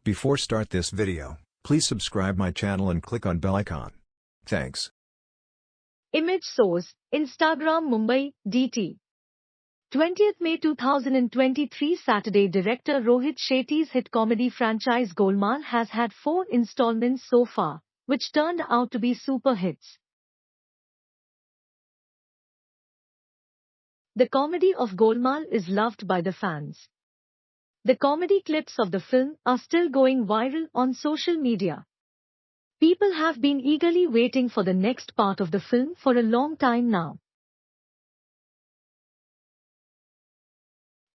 Before start this video, please subscribe my channel and click on bell icon. Thanks. Image source, Instagram Mumbai, DT. 20th May 2023 Saturday. Director Rohit Shetty's hit comedy franchise Golmaal has had 4 installments so far, which turned out to be super hits. The comedy of Golmaal is loved by the fans. The comedy clips of the film are still going viral on social media. People have been eagerly waiting for the next part of the film for a long time now.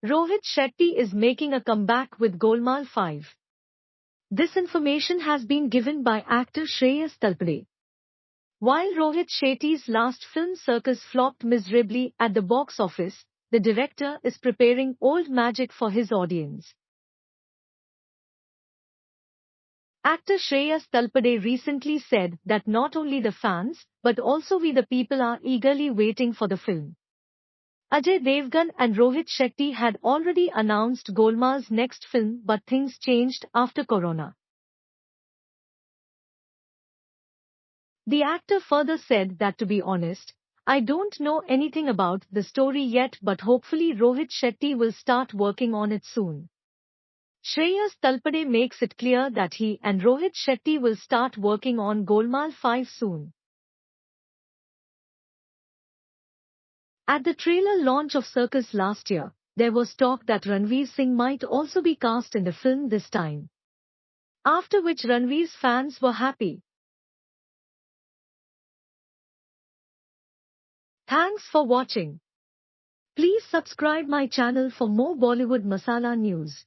Rohit Shetty is making a comeback with Golmaal 5. This information has been given by actor Shreyas Talpade. While Rohit Shetty's last film Circus flopped miserably at the box office, the director is preparing old magic for his audience. Actor Shreyas Talpade recently said that not only the fans, but also we the people are eagerly waiting for the film. Ajay Devgan and Rohit Shetty had already announced Golmaal's next film, but things changed after Corona. The actor further said that, to be honest, I don't know anything about the story yet, but hopefully Rohit Shetty will start working on it soon. Shreyas Talpade makes it clear that he and Rohit Shetty will start working on Golmaal 5 soon. At the trailer launch of Circus last year, there was talk that Ranveer Singh might also be cast in the film this time. After which Ranveer's fans were happy. Thanks for watching. Please subscribe my channel for more Bollywood Masala news.